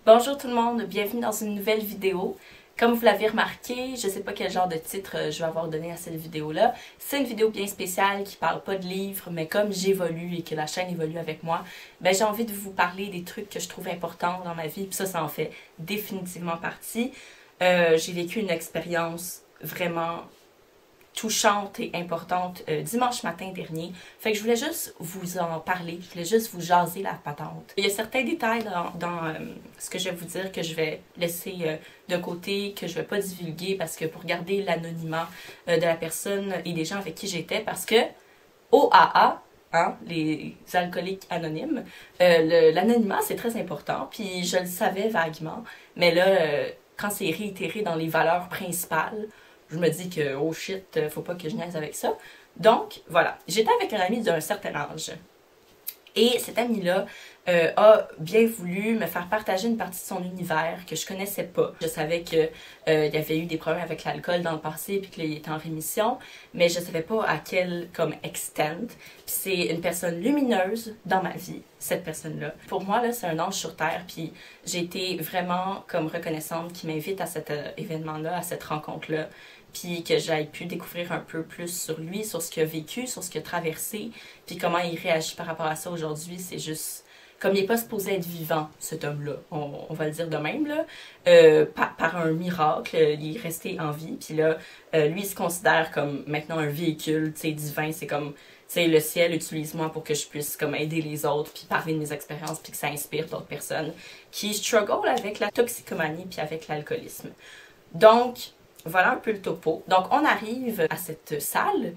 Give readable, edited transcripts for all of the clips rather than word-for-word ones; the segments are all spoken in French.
Bonjour tout le monde, bienvenue dans une nouvelle vidéo. Comme vous l'avez remarqué, je ne sais pas quel genre de titre je vais avoir donné à cette vidéo-là. C'est une vidéo bien spéciale qui parle pas de livres, mais comme j'évolue et que la chaîne évolue avec moi, ben j'ai envie de vous parler des trucs que je trouve importants dans ma vie, puis ça en fait définitivement partie. J'ai vécu une expérience vraiment touchante et importante dimanche matin dernier. Fait que je voulais juste vous en parler, je voulais juste vous jaser la patente. Il y a certains détails dans ce que je vais vous dire que je vais laisser de côté, que je vais pas divulguer parce que pour garder l'anonymat de la personne et des gens avec qui j'étais, parce que OAA, hein, les alcooliques anonymes, l'anonymat c'est très important, puis je le savais vaguement, mais là, quand c'est réitéré dans les valeurs principales, je me dis que, oh shit, faut pas que je niaise avec ça. Donc, voilà. J'étais avec un ami d'un certain âge. Et cet ami-là a bien voulu me faire partager une partie de son univers que je connaissais pas. Je savais que il y avait eu des problèmes avec l'alcool dans le passé puis qu'il était en rémission, mais je savais pas à quel comme extent. Puis c'est une personne lumineuse dans ma vie, cette personne-là. Pour moi là, c'est un ange sur terre. Puis j'ai été vraiment comme reconnaissante qu'il m'invite à cet événement-là, à cette rencontre-là. Puis que j'aille pu découvrir un peu plus sur lui, sur ce qu'il a vécu, sur ce qu'il a traversé, puis comment il réagit par rapport à ça aujourd'hui. C'est juste, comme il n'est pas supposé être vivant, cet homme-là, on va le dire de même, là, par un miracle, il est resté en vie, puis là, lui, il se considère comme maintenant un véhicule, tu sais, divin, c'est comme, tu sais, le ciel utilise moi pour que je puisse comme aider les autres, puis parler de mes expériences, puis que ça inspire d'autres personnes qui struggle avec la toxicomanie, puis avec l'alcoolisme. Donc, voilà un peu le topo. Donc, on arrive à cette salle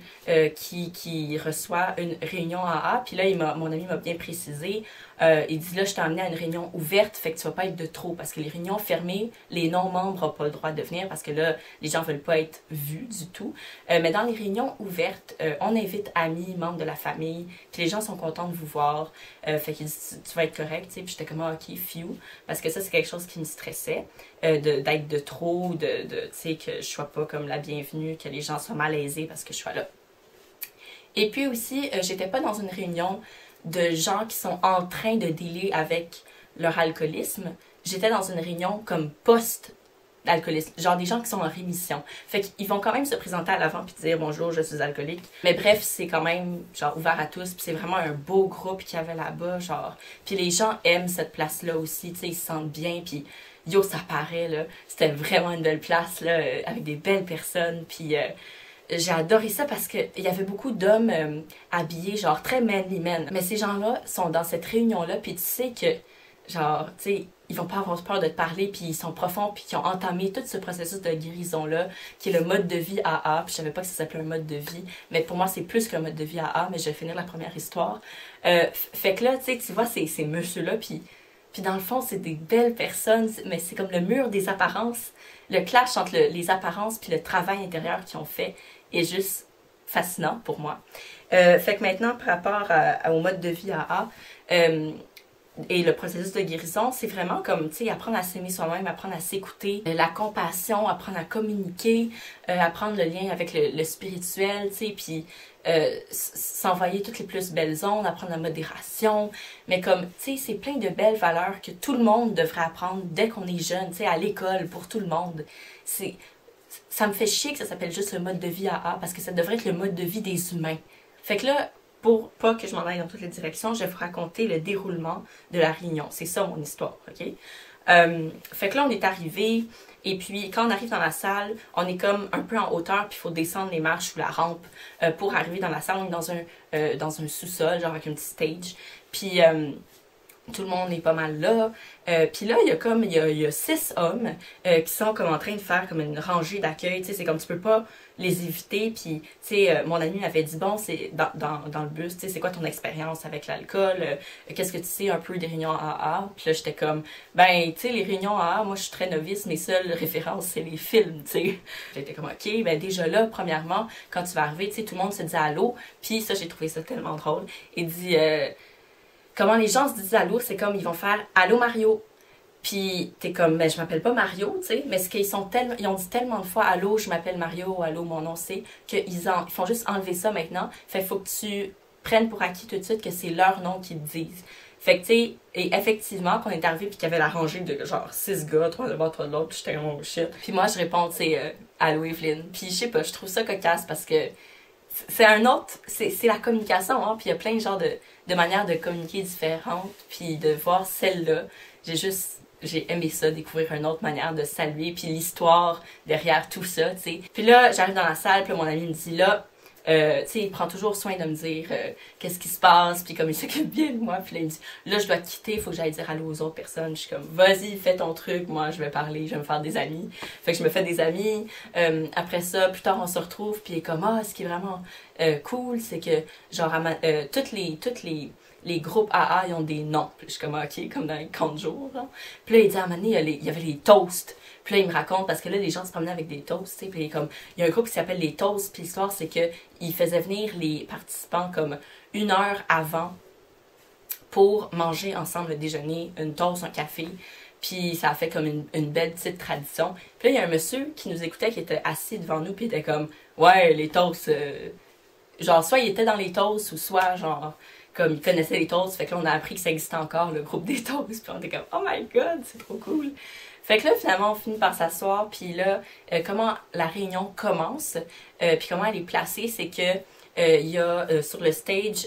qui reçoit une réunion AA. Puis là, mon ami m'a bien précisé. Il dit là, je t'ai emmené à une réunion ouverte, fait que tu vas pas être de trop. Parce que les réunions fermées, les non-membres n'ont pas le droit de venir parce que là, les gens veulent pas être vus du tout. Mais dans les réunions ouvertes, on invite amis, membres de la famille. Puis les gens sont contents de vous voir. Fait qu'il dit, tu vas être correct, tu sais. Puis j'étais comme, ah, ok, few. Parce que ça, c'est quelque chose qui me stressait. D'être de trop, tu sais, que je sois pas comme la bienvenue, que les gens soient malaisés parce que je sois là. Et puis aussi, j'étais pas dans une réunion de gens qui sont en train de dealer avec leur alcoolisme. J'étais dans une réunion comme post-alcoolisme, genre des gens qui sont en rémission. Fait qu'ils vont quand même se présenter à l'avant puis dire bonjour, je suis alcoolique. Mais bref, c'est quand même genre ouvert à tous, puis c'est vraiment un beau groupe qu'il y avait là-bas, genre. Puis les gens aiment cette place-là aussi, tu sais, ils se sentent bien, puis yo, ça paraît, là. C'était vraiment une belle place, là, avec des belles personnes. Puis j'ai adoré ça parce qu'il y avait beaucoup d'hommes habillés, genre, très manly men. Mais ces gens-là sont dans cette réunion-là, puis tu sais que, genre, tu sais, ils vont pas avoir peur de te parler, puis ils sont profonds, puis qui ont entamé tout ce processus de guérison-là, qui est le mode de vie AA. Puis je savais pas que ça s'appelait un mode de vie, mais pour moi, c'est plus qu'un mode de vie AA, mais je vais finir la première histoire. Fait que là, tu sais, tu vois ces messieurs-là, puis dans le fond, c'est des belles personnes, mais c'est comme le mur des apparences. Le clash entre les apparences puis le travail intérieur qu'ils ont fait est juste fascinant pour moi. Fait que maintenant, par rapport au mode de vie AA et le processus de guérison, c'est vraiment comme, tu sais, apprendre à s'aimer soi-même, apprendre à s'écouter, la compassion, apprendre à communiquer, apprendre le lien avec le spirituel, tu sais, puis s'envoyer toutes les plus belles ondes, apprendre la modération, mais comme, tu sais, c'est plein de belles valeurs que tout le monde devrait apprendre dès qu'on est jeune, tu sais, à l'école, pour tout le monde. Ça me fait chier que ça s'appelle juste le mode de vie AA, parce que ça devrait être le mode de vie des humains. Fait que là, pour pas que je m'en aille dans toutes les directions, je vais vous raconter le déroulement de la réunion. C'est ça mon histoire, ok? Fait que là, on est arrivé, et puis quand on arrive dans la salle, on est comme un peu en hauteur, puis il faut descendre les marches ou la rampe pour arriver dans la salle. On est dans un sous-sol, genre avec un petit stage. Puis tout le monde est pas mal là. Puis là, il y a 6 hommes qui sont comme en train de faire comme une rangée d'accueil. Tu sais, c'est comme tu peux pas les éviter. Puis, tu sais, mon ami m'avait dit, bon, c'est dans le bus, tu sais, c'est quoi ton expérience avec l'alcool? Qu'est-ce que tu sais un peu des réunions AA? Puis là, j'étais comme, ben, tu sais, les réunions AA, moi, je suis très novice. Mes seules références, c'est les films, tu sais. J'étais comme, ok, ben déjà là, premièrement, quand tu vas arriver, tu sais, tout le monde se dit allô. Puis ça, j'ai trouvé ça tellement drôle. Il dit... comment les gens se disent allô, c'est comme ils vont faire allô Mario. Puis t'es comme, mais je m'appelle pas Mario, tu sais, mais ce qu'ils ils ont dit tellement de fois allô, je m'appelle Mario, allô, mon nom c'est, qu'ils font juste enlever ça maintenant. Fait qu'il faut que tu prennes pour acquis tout de suite que c'est leur nom qu'ils te disent. Fait que, tu sais, et effectivement, quand on est arrivé puis qu'il y avait la rangée de genre 6 gars, 3 de bord, 3 de l'autre, j'étais comme oh shit. Puis moi, je réponds, tu sais, allô Evelyne. Puis je sais pas, je trouve ça cocasse parce que c'est un autre, c'est la communication, hein. Puis il y a plein de genres de manières de communiquer différentes. Puis de voir celle-là, j'ai aimé ça, découvrir une autre manière de saluer, puis l'histoire derrière tout ça, tu sais. Puis là, j'arrive dans la salle, puis là, mon ami me dit là, tu sais, il prend toujours soin de me dire qu'est-ce qui se passe, puis comme il s'occupe bien de moi, puis là, il me dit là, je dois te quitter, il faut que j'aille dire allô aux autres personnes. Je suis comme vas-y, fais ton truc, moi, je vais parler, je vais me faire des amis. Fait que je me fais des amis. Après ça, plus tard, on se retrouve, puis il est comme ah, ce qui est vraiment cool, c'est que genre, toutes les groupes AA, ils ont des noms. Puis je suis comme, ok, comme dans les camps de jour. Là. Puis là, il dit, à un moment donné, il y avait les toasts. Puis là, il me raconte, parce que là, les gens se promenaient avec des toasts, tu sais. Puis il y a un groupe qui s'appelle les toasts. Puis l'histoire, c'est qu'ils faisaient venir les participants comme 1 heure avant pour manger ensemble le déjeuner, une toast, un café. Puis ça a fait comme une belle petite tradition. Puis là, il y a un monsieur qui nous écoutait, qui était assis devant nous, puis il était comme, ouais, les toasts, genre, soit il était dans les toasts, ou soit, genre, comme il connaissait les toasts, fait que là on a appris que ça existait encore, le groupe des toasts, puis on était comme oh my god, c'est trop cool. Fait que là finalement on finit par s'asseoir, puis là comment la réunion commence, puis comment elle est placée, c'est que il y a sur le stage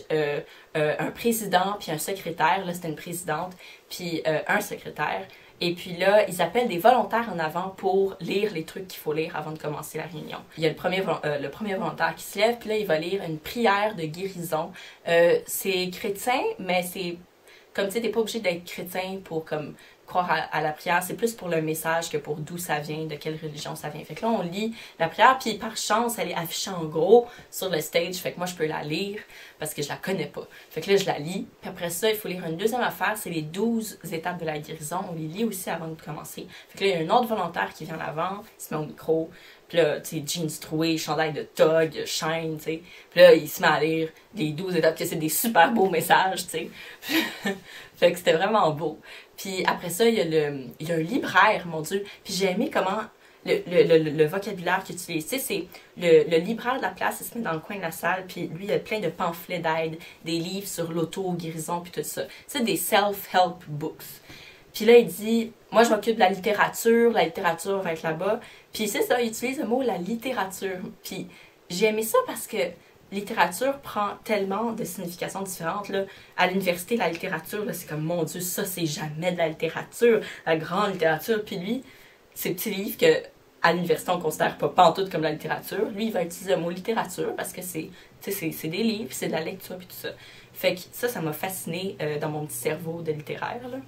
un président puis un secrétaire, là c'était une présidente, puis un secrétaire. Et puis là, ils appellent des volontaires en avant pour lire les trucs qu'il faut lire avant de commencer la réunion. Il y a le premier volontaire qui se lève, puis là, il va lire une prière de guérison. C'est chrétien, mais c'est comme tu sais, t'es pas obligé d'être chrétien pour comme croire à la prière. C'est plus pour le message que pour d'où ça vient, de quelle religion ça vient. Fait que là, on lit la prière, puis par chance, elle est affichée en gros sur le stage. Fait que moi, je peux la lire parce que je la connais pas. Fait que là, je la lis. Puis après ça, il faut lire une deuxième affaire. C'est les 12 étapes de la guérison. On les lit aussi avant de commencer. Fait que là, il y a un autre volontaire qui vient en avant, il se met au micro. Puis là, tu sais, jeans troués, chandail de tog, chaîne, tu sais. Puis là, il se met à lire les 12 étapes, que c'est des super beaux messages, tu sais. Fait que c'était vraiment beau. Puis après ça, il y a un libraire, mon Dieu. Puis j'ai aimé comment le vocabulaire qu'il utilise. Tu sais, c'est le libraire de la place, il se met dans le coin de la salle, puis lui, il a plein de pamphlets d'aide, des livres sur l'auto-guérison, puis tout ça. Tu sais, des self-help books. Puis là, il dit, moi, je m'occupe de la littérature va être là-bas. Puis c'est ça, il utilise le mot la littérature. Puis j'ai aimé ça parce que littérature prend tellement de significations différentes. Là. À l'université, la littérature, c'est comme, mon Dieu, ça, c'est jamais de la littérature, la grande littérature. Puis lui, ces petits livres que à l'université, on ne considère pas pantoute comme la littérature, lui, il va utiliser le mot littérature parce que c'est des livres, c'est de la lecture, puis tout ça. Fait que ça m'a fascinée dans mon petit cerveau de littéraire, là.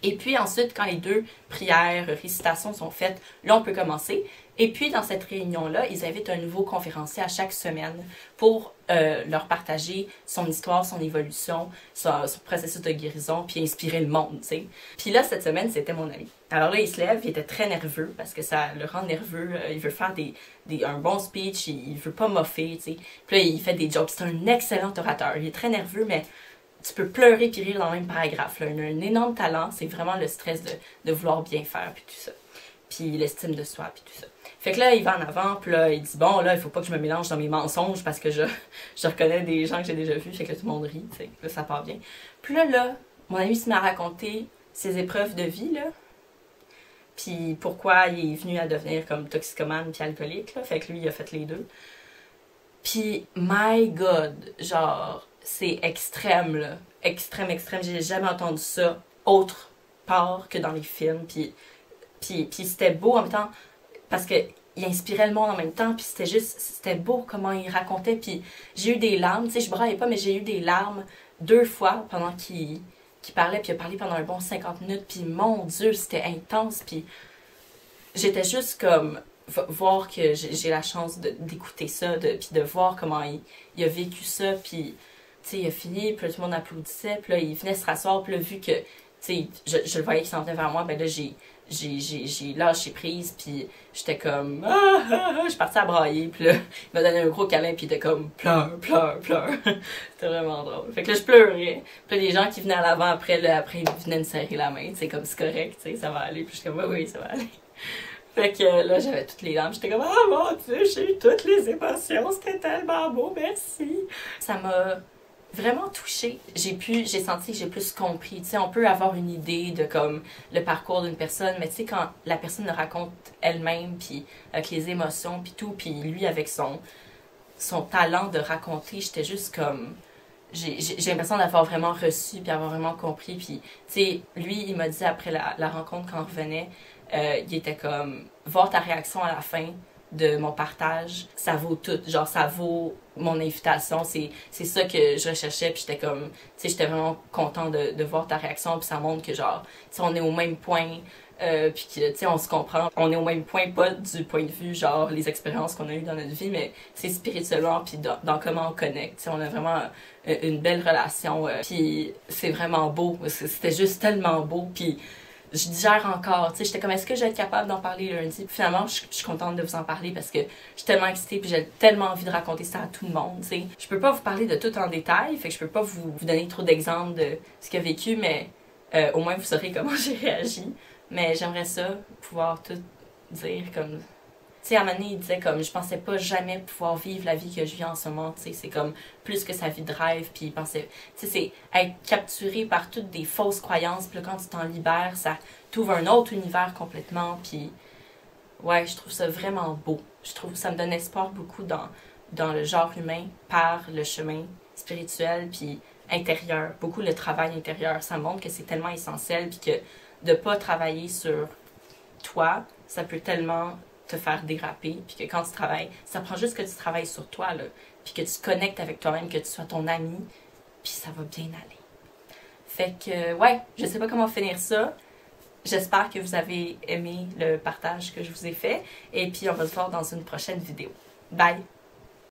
Et puis ensuite, quand les 2 prières, récitations sont faites, là, on peut commencer. Et puis, dans cette réunion-là, ils invitent un nouveau conférencier à chaque semaine pour leur partager son histoire, son évolution, son processus de guérison, puis inspirer le monde, tu sais. Puis là, cette semaine, c'était mon ami. Alors là, il se lève, il était très nerveux, parce que ça le rend nerveux. Il veut faire un bon speech, il veut pas moffer, tu sais. Puis là, il fait des jokes. C'est un excellent orateur. Il est très nerveux, mais tu peux pleurer puis rire dans le même paragraphe. Là. Il a un énorme talent. C'est vraiment le stress de vouloir bien faire, puis tout ça. Puis l'estime de soi, puis tout ça. Fait que là, il va en avant, puis là, il dit, bon, là, il faut pas que je me mélange dans mes mensonges parce que je reconnais des gens que j'ai déjà vus, fait que tout le monde rit, tu sais. Là, ça part bien. Puis là, mon ami se met à raconter ses épreuves de vie, là. Puis pourquoi il est venu à devenir comme toxicomane puis alcoolique, là. Fait que lui, il a fait les deux. Puis, my God, genre, c'est extrême, là. Extrême, extrême. J'ai jamais entendu ça autre part que dans les films. Puis c'était beau en même temps parce que il inspirait le monde en même temps. Puis c'était beau comment il racontait. Puis j'ai eu des larmes. Tu sais, je braillais pas, mais j'ai eu des larmes 2 fois pendant qu'il parlait. Puis il a parlé pendant un bon 50 minutes. Puis mon Dieu, c'était intense. Puis j'étais juste comme voir que j'ai la chance d'écouter ça, puis de voir comment il a vécu ça. Puis tu sais, il a fini, puis là, tout le monde applaudissait, puis là, il venait se rasseoir, puis là, vu que, tu sais, je le voyais qu'il s'en venait vers moi, ben là, j'ai lâché prise, puis j'étais comme, je suis partie à brailler, puis là, il m'a donné un gros câlin, puis il était comme, pleure, pleure, pleure. C'était vraiment drôle. Fait que là, je pleurais, puis là, les gens qui venaient à l'avant après, ils venaient me serrer la main, tu sais, comme, c'est correct, tu sais, ça va aller, puis je suis comme, oui, ça va aller. Fait que là, j'avais toutes les larmes. J'étais comme, oh mon Dieu, j'ai eu toutes les émotions. C'était tellement beau, merci. Ça m'a vraiment touchée. J'ai senti que j'ai plus compris. Tu sais, on peut avoir une idée de comme le parcours d'une personne, mais tu sais, quand la personne le raconte elle-même, puis avec les émotions, puis tout, puis lui avec son talent de raconter, j'étais juste comme... J'ai l'impression d'avoir vraiment reçu, puis avoir vraiment compris. Puis, tu sais, lui, il m'a dit après la rencontre, quand on revenait, il était comme, voir ta réaction à la fin de mon partage, ça vaut tout. Genre, ça vaut mon invitation. C'est ça que je recherchais. Puis j'étais comme, tu sais, j'étais vraiment contente de voir ta réaction. Puis ça montre que, genre, tu sais, on est au même point. Puis que, tu sais, on se comprend. On est au même point, pas du point de vue, genre, les expériences qu'on a eues dans notre vie, mais c'est spirituellement, puis dans comment on connecte. Tu sais, on a vraiment une belle relation. Puis c'est vraiment beau. C'était juste tellement beau. Puis je digère encore. Tu sais, j'étais comme, est-ce que je vais être capable d'en parler lundi? Puis finalement, je suis contente de vous en parler parce que je suis tellement excitée puis j'ai tellement envie de raconter ça à tout le monde, tu sais. Je peux pas vous parler de tout en détail, fait que je peux pas vous donner trop d'exemples de ce qu'il a vécu, mais au moins vous saurez comment j'ai réagi. Mais j'aimerais ça, pouvoir tout dire comme... Tu sais, à un moment donné, il disait comme, je pensais pas jamais pouvoir vivre la vie que je vis en ce moment, tu sais, c'est comme plus que sa vie de rêve, puis il pensait, tu sais, c'est être capturé par toutes des fausses croyances, puis là, quand tu t'en libères, ça t'ouvre un autre univers complètement, puis ouais, je trouve ça vraiment beau. Je trouve que ça me donne espoir beaucoup dans le genre humain, par le chemin spirituel, puis intérieur, beaucoup le travail intérieur, ça montre que c'est tellement essentiel, puis que de pas travailler sur toi, ça peut tellement te faire déraper, puis que quand tu travailles, ça prend juste que tu travailles sur toi, là, puis que tu connectes avec toi-même, que tu sois ton ami, puis ça va bien aller. Fait que, ouais, je sais pas comment finir ça. J'espère que vous avez aimé le partage que je vous ai fait, et puis on va se voir dans une prochaine vidéo. Bye!